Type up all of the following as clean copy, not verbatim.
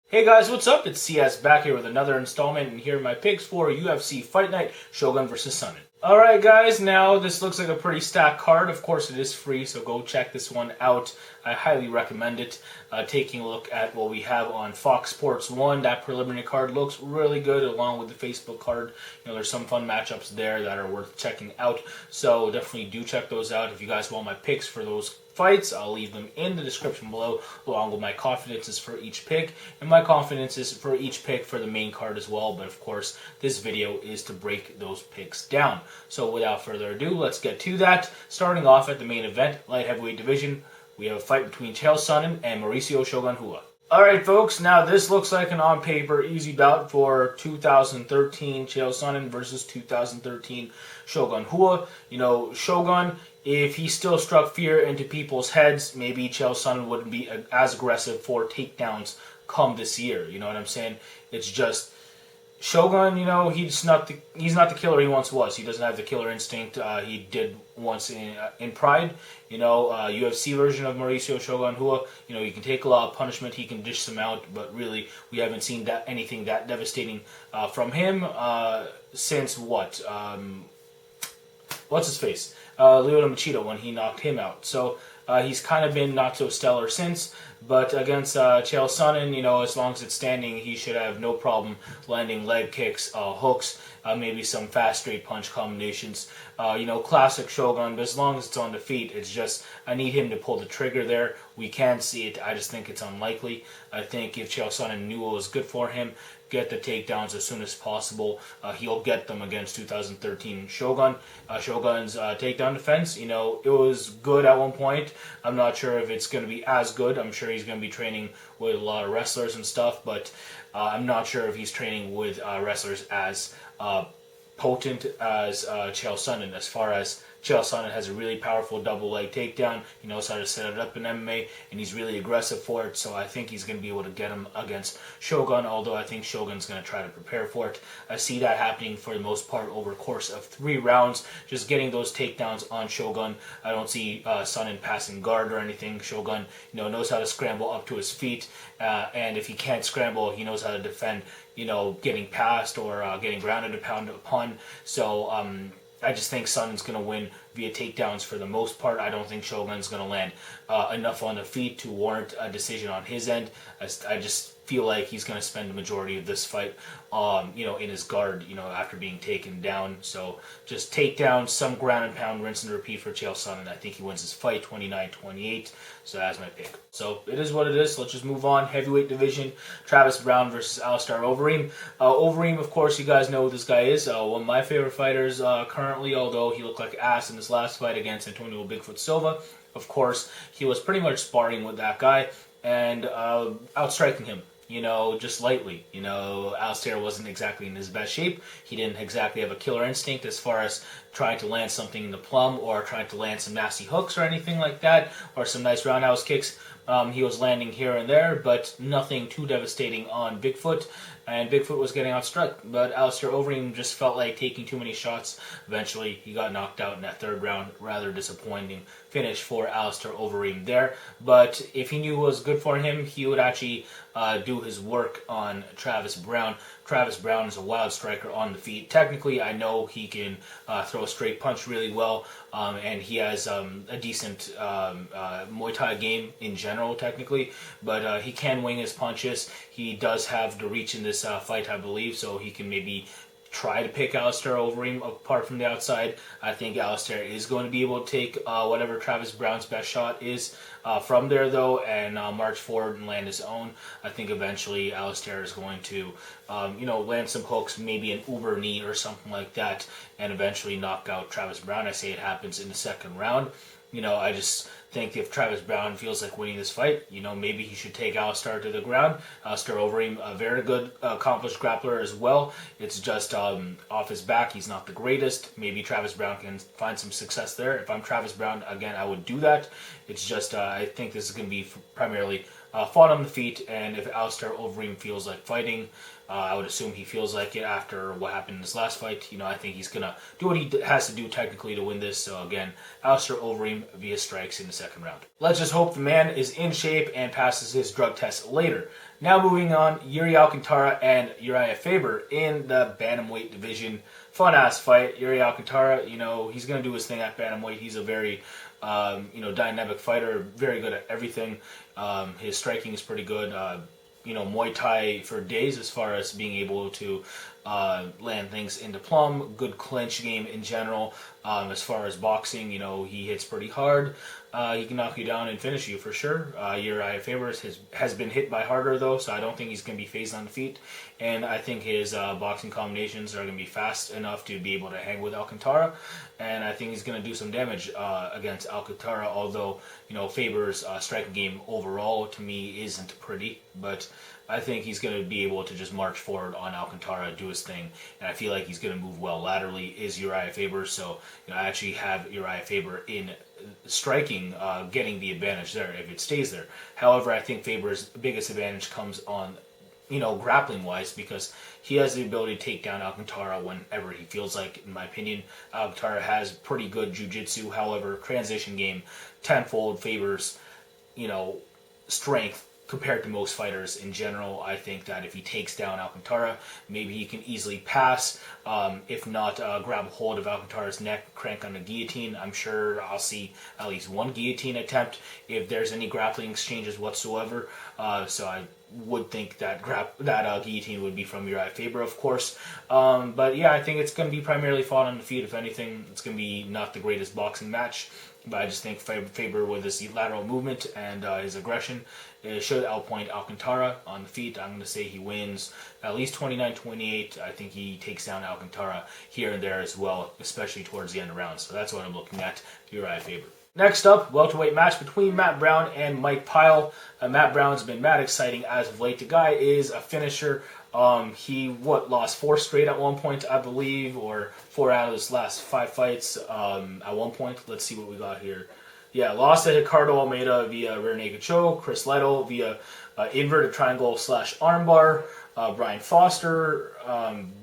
Hey guys, what's up? It's CS back here with another installment, and here are my picks for UFC Fight Night, Shogun vs. Sonnen. Alright guys, now this looks like a pretty stacked card. Of course it is free, so go check this one out. I highly recommend it. Taking a look at what we have on Fox Sports 1, that preliminary card looks really good along with the Facebook card. You know, there's some fun matchups there that are worth checking out, so definitely do check those out. If you guys want my picks for those fights, I'll leave them in the description below, along with my confidences for each pick and my confidences for each pick for the main card as well. But of course, this video is to break those picks down. So without further ado, let's get to that. Starting off at the main event, light heavyweight division, we have a fight between Chael Sonnen and Maurício Shogun Rua. Alright folks, now this looks like an on-paper easy bout for 2013 Chael Sonnen versus 2013 Shogun Rua. You know, Shogun, if he still struck fear into people's heads, maybe Chael Sonnen wouldn't be as aggressive for takedowns come this year. You know what I'm saying? It's just Shogun, you know, he's not the killer he once was. He doesn't have the killer instinct he did once in Pride. You know, UFC version of Maurício Shogun Rua, you know, he can take a lot of punishment, he can dish some out, but really we haven't seen anything that devastating from him since what? What's his face? Lyoto Machida, when he knocked him out. So he's kind of been not so stellar since, but against Chael Sonnen, you know, as long as it's standing, he should have no problem landing leg kicks, hooks, maybe some fast straight punch combinations. You know, classic Shogun, but as long as it's on the feet, it's just, I need him to pull the trigger there. We can see it, I just think it's unlikely. I think if Chael Sonnen knew what was good for him, get the takedowns as soon as possible, he'll get them against 2013 Shogun. Shogun's takedown defense, you know, it was good at one point. I'm not sure if it's going to be as good. I'm sure he's going to be training with a lot of wrestlers and stuff, but I'm not sure if he's training with wrestlers as potent as Chael Sonnen. As far as Chael Sonnen has a really powerful double leg takedown. He knows how to set it up in MMA, and he's really aggressive for it, so I think he's going to be able to get him against Shogun, although I think Shogun's going to try to prepare for it. I see that happening for the most part over the course of 3 rounds, just getting those takedowns on Shogun. I don't see Sonnen passing guard or anything. Shogun, you know, knows how to scramble up to his feet, and if he can't scramble, he knows how to defend, you know, getting past or getting grounded to pound upon. So I just think Sonnen's going to win via takedowns for the most part. I don't think Shogun's going to land enough on the feet to warrant a decision on his end. I just feel like he's going to spend the majority of this fight, you know, in his guard, you know, after being taken down. So just takedowns, some ground and pound, rinse and repeat for Chael Sonnen. I think he wins his fight 29-28. So that's my pick. So it is what it is. Let's just move on. Heavyweight division, Travis Browne versus Alistair Overeem. Overeem, of course, you guys know who this guy is. One of my favorite fighters currently, although he looked like ass in his last fight against Antonio Bigfoot Silva. Of course, he was pretty much sparring with that guy and outstriking him, you know, just lightly. You know, Alistair wasn't exactly in his best shape. He didn't exactly have a killer instinct as far as trying to land something in the plum or trying to land some nasty hooks or anything like that, or some nice roundhouse kicks. He was landing here and there, but nothing too devastating on Bigfoot, and Bigfoot was getting outstruck. But Alistair Overeem just felt like taking too many shots. Eventually, he got knocked out in that 3rd round. Rather disappointing finish for Alistair Overeem there. But if he knew what was good for him, he would actually do his work on Travis Browne. Travis Browne is a wild striker on the feet. Technically, I know he can throw a straight punch really well, and he has a decent Muay Thai game in general, technically, but he can wing his punches. He does have the reach in this fight, I believe, so he can maybe try to pick Alistair Overeem apart from the outside. I think Alistair is going to be able to take whatever Travis Browne's best shot is from there, though, and march forward and land his own. I think eventually Alistair is going to, you know, land some hooks, maybe an uber knee or something like that, and eventually knock out Travis Browne. I say it happens in the 2nd round. You know, I just think if Travis Browne feels like winning this fight, you know, maybe he should take Alistair to the ground. Alistair Overeem, a very good, accomplished grappler as well. It's just off his back, he's not the greatest. Maybe Travis Browne can find some success there. If I'm Travis Browne, again, I would do that. It's just, I think this is going to be primarily fought on the feet, and if Alistair Overeem feels like fighting, I would assume he feels like it after what happened in his last fight. You know, I think he's going to do what he has to do technically to win this. So again, Alistair Overeem via strikes in the 2nd round. Let's just hope the man is in shape and passes his drug test later. Now moving on, Yuri Alcantara and Uriah Faber in the bantamweight division. Fun ass fight. Yuri Alcantara, he's gonna do his thing at bantamweight. He's a very, dynamic fighter, very good at everything. His striking is pretty good. Muay Thai for days as far as being able to land things into plumb. Good clinch game in general. As far as boxing, he hits pretty hard. He can knock you down and finish you for sure. Uriah Faber has been hit by harder though, so I don't think he's going to be phased on the feet. And I think his boxing combinations are going to be fast enough to be able to hang with Alcantara. And I think he's going to do some damage against Alcantara, although, Faber's striking game overall to me isn't pretty. But I think he's going to be able to just march forward on Alcantara, do his thing. And I feel like he's going to move well laterally, is Uriah Faber. So, I actually have Uriah Faber in striking, getting the advantage there if it stays there. However, I think Faber's biggest advantage comes on, grappling wise, because he has the ability to take down Alcantara whenever he feels like. In my opinion, Alcantara has pretty good jiu-jitsu. However, transition game tenfold Faber's, strength compared to most fighters in general. I think that if he takes down Alcantara, maybe he can easily pass. If not, grab hold of Alcantara's neck, crank on the guillotine. I'm sure I'll see at least one guillotine attempt if there's any grappling exchanges whatsoever. So I would think that guillotine would be from Uriah Faber, of course. But yeah, I think it's going to be primarily fought on the feet. If anything, it's going to be not the greatest boxing match. But I just think Faber, with his lateral movement and his aggression, should outpoint Alcantara on the feet. I'm going to say he wins at least 29-28. I think he takes down Alcantara here and there as well, especially towards the end of rounds. So that's what I'm looking at, Uriah Faber. Next up, welterweight match between Matt Browne and Mike Pyle. Matt Browne's been mad exciting as of late. The guy is a finisher. He lost 4 straight at one point, I believe, or 4 out of his last 5 fights at one point. Let's see what we got here. Yeah, lost to Ricardo Almeida via rear naked choke, Chris Lytle via inverted triangle / armbar, Brian Foster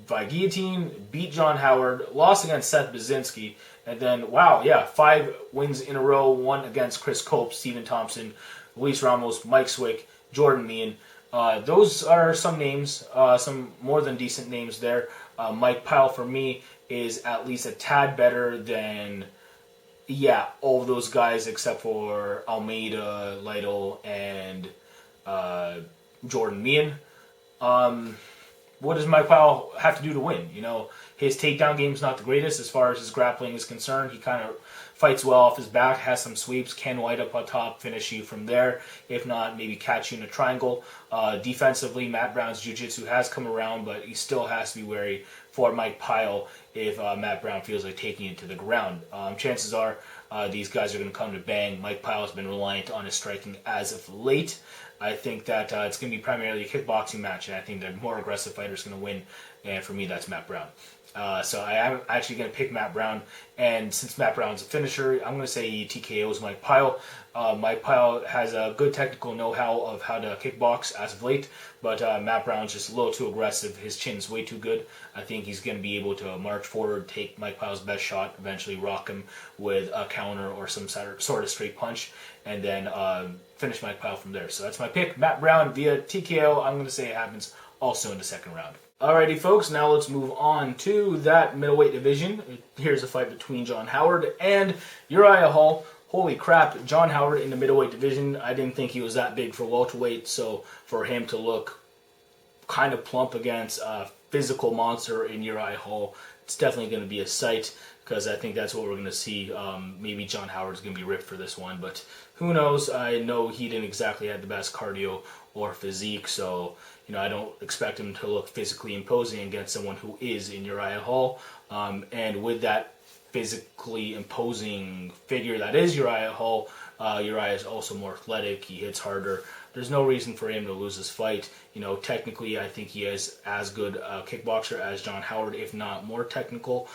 by guillotine, beat John Howard, lost against Seth Baczynski, and then, 5 wins in a row, one against Chris Cope, Stephen Thompson, Luis Ramos, Mike Swick, Jordan Meehan. Those are some names, some more than decent names there. Mike Pyle, for me, is at least a tad better than, all of those guys except for Almeida, Lytle, and Jordan Meehan. What does Mike Pyle have to do to win? His takedown game is not the greatest as far as his grappling is concerned. He kind of fights well off his back, has some sweeps, can light up on top, finish you from there. If not, maybe catch you in a triangle. Defensively, Matt Browne's jiu-jitsu has come around, but he still has to be wary for Mike Pyle if Matt Browne feels like taking it to the ground. Chances are these guys are going to come to bang. Mike Pyle has been reliant on his striking as of late. I think that it's going to be primarily a kickboxing match, and I think the more aggressive fighter is going to win, and for me, that's Matt Browne. So I am actually going to pick Matt Browne, and since Matt Browne's a finisher, I'm going to say he TKOs Mike Pyle. Mike Pyle has a good technical know-how of how to kickbox as of late, but Matt Browne's just a little too aggressive. His chin's way too good. I think he's going to be able to march forward, take Mike Pyle's best shot, eventually rock him with a counter or some sort of straight punch, and then finish Mike Pyle from there. So that's my pick, Matt Browne via TKO. I'm going to say it happens also in the second round. Alrighty, folks, now let's move on to that middleweight division. Here's a fight between John Howard and Uriah Hall. Holy crap, John Howard in the middleweight division. I didn't think he was that big for welterweight, so for him to look kind of plump against a physical monster in Uriah Hall, it's definitely going to be a sight, because I think that's what we're going to see. Maybe John Howard's going to be ripped for this one, but who knows? I know he didn't exactly have the best cardio or physique, so I don't expect him to look physically imposing against someone who is in Uriah Hall. And with that physically imposing figure that is Uriah Hall, Uriah is also more athletic. He hits harder. There's no reason for him to lose this fight. Technically, I think he is as good a kickboxer as John Howard, if not more technical.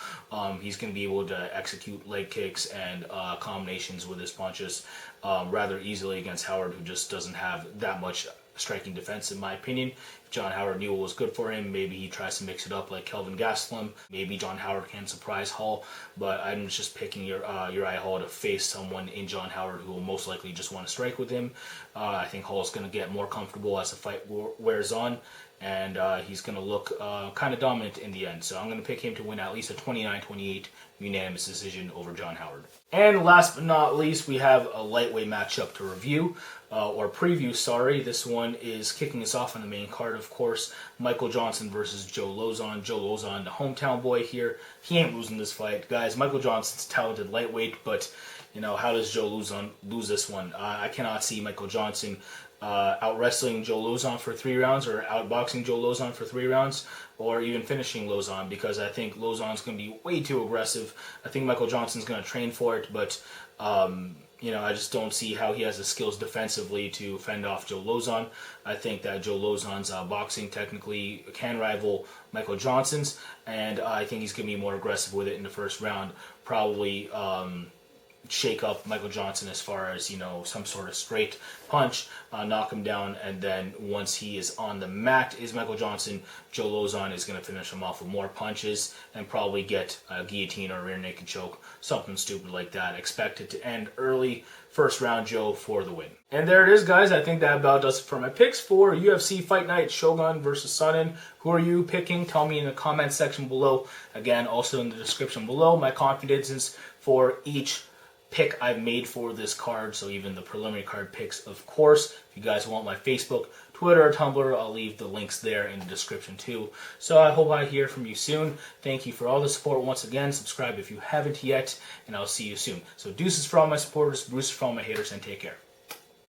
He's going to be able to execute leg kicks and combinations with his punches rather easily against Howard, who just doesn't have that much striking defense, in my opinion. If John Howard knew what was good for him, maybe he tries to mix it up like Kelvin Gastelum. Maybe John Howard can surprise Hall, but I'm just picking Uriah Hall to face someone in John Howard who will most likely just want to strike with him. I think Hall's going to get more comfortable as the fight wears on, and he's going to look kind of dominant in the end. So I'm going to pick him to win at least a 29-28 unanimous decision over John Howard. And last but not least, we have a lightweight matchup to review, or preview, sorry. This one is kicking us off on the main card, of course. Michael Johnson versus Joe Lauzon. Joe Lauzon, the hometown boy here. He ain't losing this fight. Guys, Michael Johnson's talented lightweight, but, you know, how does Joe Lauzon lose this one? I cannot see Michael Johnson out-wrestling Joe Lauzon for 3 rounds, or outboxing Joe Lauzon for 3 rounds, or even finishing Lauzon, because I think Lauzon's going to be way too aggressive. I think Michael Johnson's going to train for it, but you know, I just don't see how he has the skills defensively to fend off Joe Lauzon. I think that Joe Lauzon's boxing technically can rival Michael Johnson's, and I think he's going to be more aggressive with it in the first round, probably shake up Michael Johnson as far as, you know, some sort of straight punch, knock him down, and then once he is on the mat, is Michael Johnson, Joe Lauzon is going to finish him off with more punches and probably get a guillotine or rear naked choke, something stupid like that. Expect it to end early, first round Joe for the win. And there it is, guys. I think that about does it for my picks for UFC Fight Night, Shogun versus Sonnen. Who are you picking? Tell me in the comment section below. Again, also in the description below, my confidences for each pick I've made for this card, so even the preliminary card picks, of course. If you guys want my Facebook, Twitter, or Tumblr, I'll leave the links there in the description too. So I hope I hear from you soon. Thank you for all the support once again. Subscribe if you haven't yet, and I'll see you soon. So deuces for all my supporters, Bruce for all my haters, and take care.